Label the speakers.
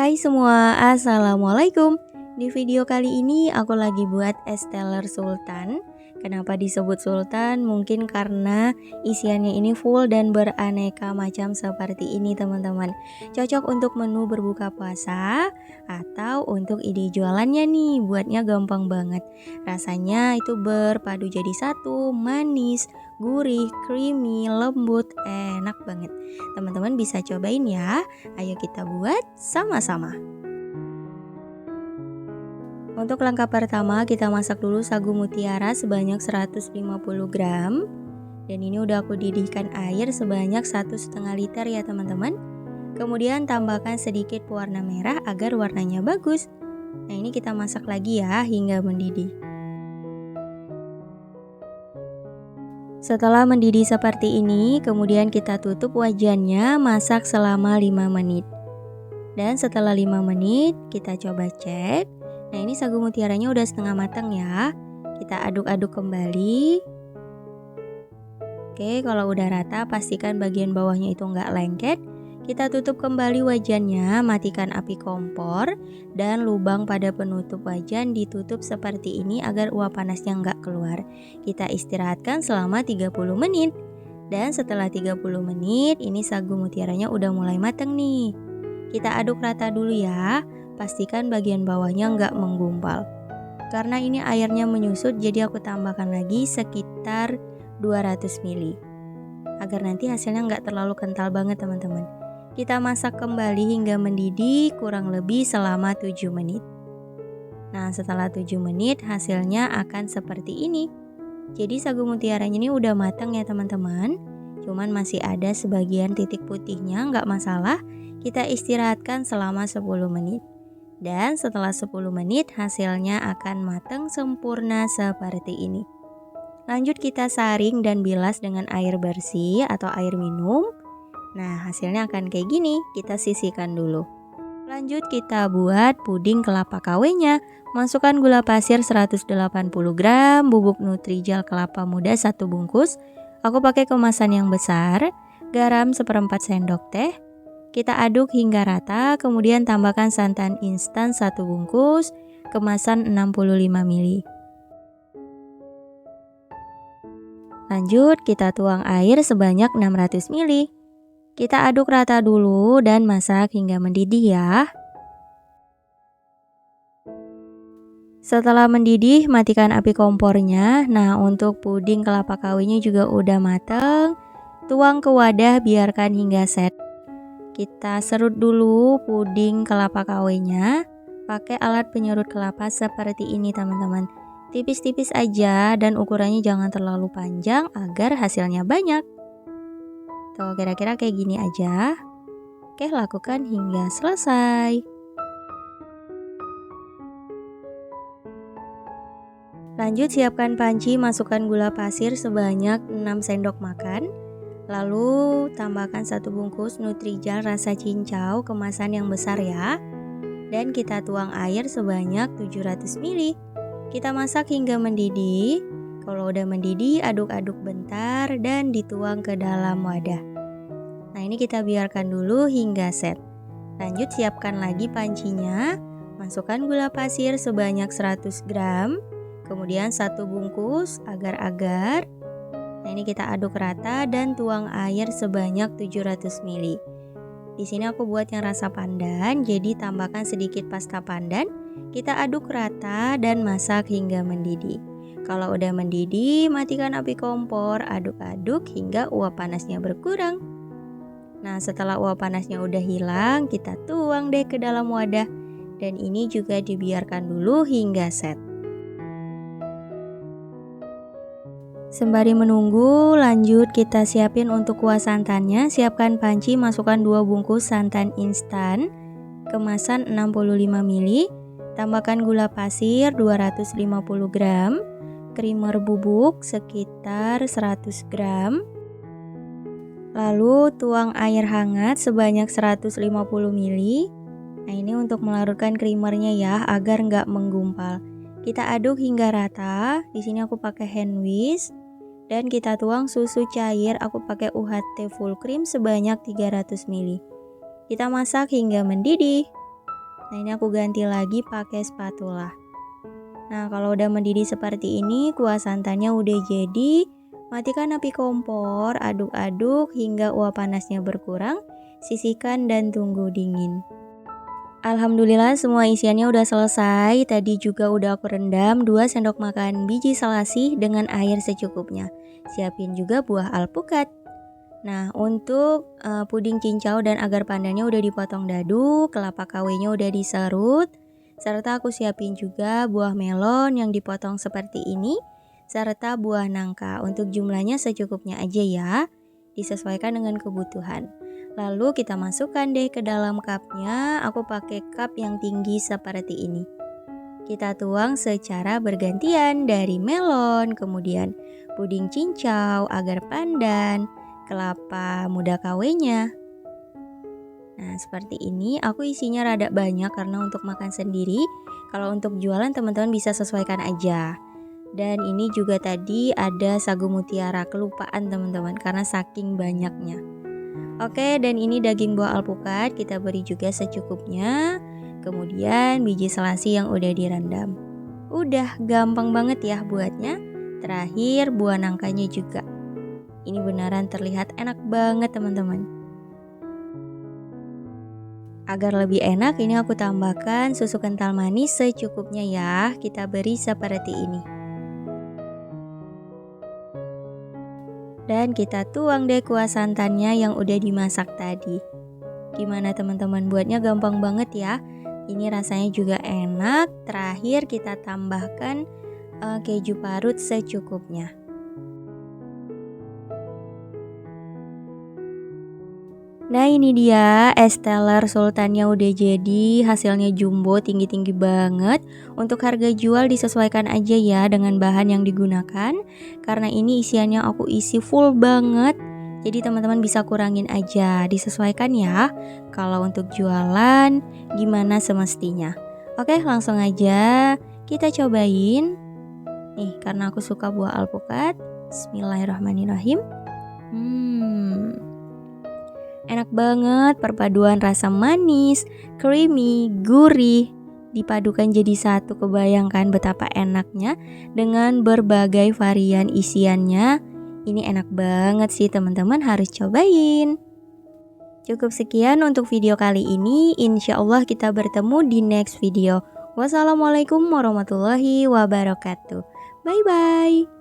Speaker 1: Hai semua, Assalamualaikum. Di video kali ini aku lagi buat es teler sultan. Kenapa disebut sultan? Mungkin karena isiannya ini full dan beraneka macam seperti ini teman-teman. Cocok untuk menu berbuka puasa atau untuk ide jualannya nih. Buatnya gampang banget. Rasanya itu berpadu jadi satu, manis, gurih, creamy, lembut, enak banget. Teman-teman bisa cobain ya. Ayo kita buat sama-sama. Untuk langkah pertama kita masak dulu sagu mutiara sebanyak 150 gram. Dan ini udah aku didihkan air sebanyak 1,5 liter ya teman-teman. Kemudian tambahkan sedikit pewarna merah agar warnanya bagus. Nah ini kita masak lagi ya hingga mendidih. Setelah mendidih seperti ini, kemudian kita tutup wajannya masak selama 5 menit. Dan setelah 5 menit, kita coba cek. Nah ini sagu mutiaranya udah setengah matang ya. Kita aduk-aduk kembali. Oke, kalau udah rata pastikan bagian bawahnya itu nggak lengket. Kita tutup kembali wajannya, matikan api kompor. Dan lubang pada penutup wajan ditutup seperti ini agar uap panasnya nggak keluar. Kita istirahatkan selama 30 menit. Dan setelah 30 menit, ini sagu mutiaranya udah mulai matang nih. Kita aduk rata dulu ya. Pastikan bagian bawahnya nggak menggumpal. Karena ini airnya menyusut, jadi aku tambahkan lagi sekitar 200 ml. Agar nanti hasilnya nggak terlalu kental banget teman-teman. Kita masak kembali hingga mendidih kurang lebih selama 7 menit. Nah setelah 7 menit hasilnya akan seperti ini. Jadi sagu mutiaranya ini udah matang ya teman-teman. Cuman masih ada sebagian titik putihnya, nggak masalah. Kita istirahatkan selama 10 menit. Dan setelah 10 menit hasilnya akan matang sempurna seperti ini. Lanjut kita saring dan bilas dengan air bersih atau air minum. Nah hasilnya akan kayak gini, kita sisihkan dulu. Lanjut kita buat puding kelapa KW-nya. Masukkan gula pasir 180 gram, bubuk Nutrijel kelapa muda 1 bungkus. Aku pakai kemasan yang besar, garam 1/4 sendok teh. Kita aduk hingga rata, kemudian tambahkan santan instan 1 bungkus, kemasan 65 ml. Lanjut kita tuang air sebanyak 600 ml. Kita aduk rata dulu dan masak hingga mendidih ya. Setelah mendidih, matikan api kompornya. Nah untuk puding kelapa KW-nya juga udah mateng. Tuang ke wadah, biarkan hingga set. Kita serut dulu puding kelapa KW-nya pakai alat penyerut kelapa seperti ini teman-teman. Tipis-tipis aja dan ukurannya jangan terlalu panjang agar hasilnya banyak. Tuh kira-kira kayak gini aja. Oke, lakukan hingga selesai. Lanjut siapkan panci, masukkan gula pasir sebanyak 6 sendok makan. Lalu tambahkan 1 bungkus Nutrijel rasa cincau kemasan yang besar ya. Dan kita tuang air sebanyak 700 ml. Kita masak hingga mendidih. Kalau udah mendidih aduk-aduk bentar dan dituang ke dalam wadah. Nah ini kita biarkan dulu hingga set. Lanjut siapkan lagi pancinya. Masukkan gula pasir sebanyak 100 gram. Kemudian 1 bungkus agar-agar. Nah ini kita aduk rata dan tuang air sebanyak 700 ml. Di sini aku buat yang rasa pandan, jadi tambahkan sedikit pasta pandan. Kita aduk rata dan masak hingga mendidih. Kalau udah mendidih, matikan api kompor, aduk-aduk hingga uap panasnya berkurang. Nah setelah uap panasnya udah hilang, kita tuang deh ke dalam wadah. Dan ini juga dibiarkan dulu hingga set. Sembari menunggu, lanjut kita siapin untuk kuah santannya. Siapkan panci, masukkan 2 bungkus santan instan, kemasan 65 ml. Tambahkan gula pasir 250 gram, creamer bubuk sekitar 100 gram. Lalu tuang air hangat sebanyak 150 ml. Nah ini untuk melarutkan creamernya ya, agar nggak menggumpal. Kita aduk hingga rata. Di sini aku pakai hand whisk. Dan kita tuang susu cair, aku pakai UHT full cream sebanyak 300 ml. Kita masak hingga mendidih. Nah, ini aku ganti lagi pakai spatula. Nah, kalau udah mendidih seperti ini, kuah santannya udah jadi. Matikan api kompor, aduk-aduk hingga uap panasnya berkurang, sisihkan dan tunggu dingin. Alhamdulillah semua isiannya udah selesai. Tadi juga udah aku rendam 2 sendok makan biji selasih dengan air secukupnya. Siapin juga buah alpukat. Nah, untuk puding cincau dan agar pandannya udah dipotong dadu, kelapa kawenya udah diserut, serta aku siapin juga buah melon yang dipotong seperti ini, serta buah nangka. Untuk jumlahnya secukupnya aja ya, disesuaikan dengan kebutuhan. Lalu kita masukkan deh ke dalam cupnya. Aku pakai cup yang tinggi seperti ini. Kita tuang secara bergantian dari melon, kemudian puding cincau, agar pandan, kelapa muda kawenya. Nah, seperti ini. Aku isinya rada banyak karena untuk makan sendiri. Kalau untuk jualan teman-teman bisa sesuaikan aja. Dan ini juga tadi ada sagu mutiara, kelupaan teman-teman karena saking banyaknya. Oke, dan ini daging buah alpukat kita beri juga secukupnya. Kemudian biji selasih yang udah direndam. Udah gampang banget ya buatnya. Terakhir buah nangkanya juga. Ini beneran terlihat enak banget teman-teman. Agar lebih enak, ini aku tambahkan susu kental manis secukupnya ya. Kita beri seperti ini. Dan kita tuang deh kuah santannya yang udah dimasak tadi. Gimana teman-teman, buatnya gampang banget ya. Ini rasanya juga enak. Terakhir kita tambahkan keju parut secukupnya. Nah, ini dia es teler sultannya udah jadi. Hasilnya jumbo, tinggi-tinggi banget. Untuk harga jual disesuaikan aja ya dengan bahan yang digunakan. Karena ini isiannya aku isi full banget. Jadi teman-teman bisa kurangin aja, disesuaikan ya. Kalau untuk jualan gimana semestinya. Oke, langsung aja kita cobain. Nih, karena aku suka buah alpukat. Bismillahirrahmanirrahim. Enak banget, perpaduan rasa manis, creamy, gurih dipadukan jadi satu. Kebayangkan betapa enaknya dengan berbagai varian isiannya. Ini enak banget sih teman-teman, harus cobain. Cukup sekian untuk video kali ini. Insya Allah kita bertemu di next video. Wassalamualaikum warahmatullahi wabarakatuh. Bye bye.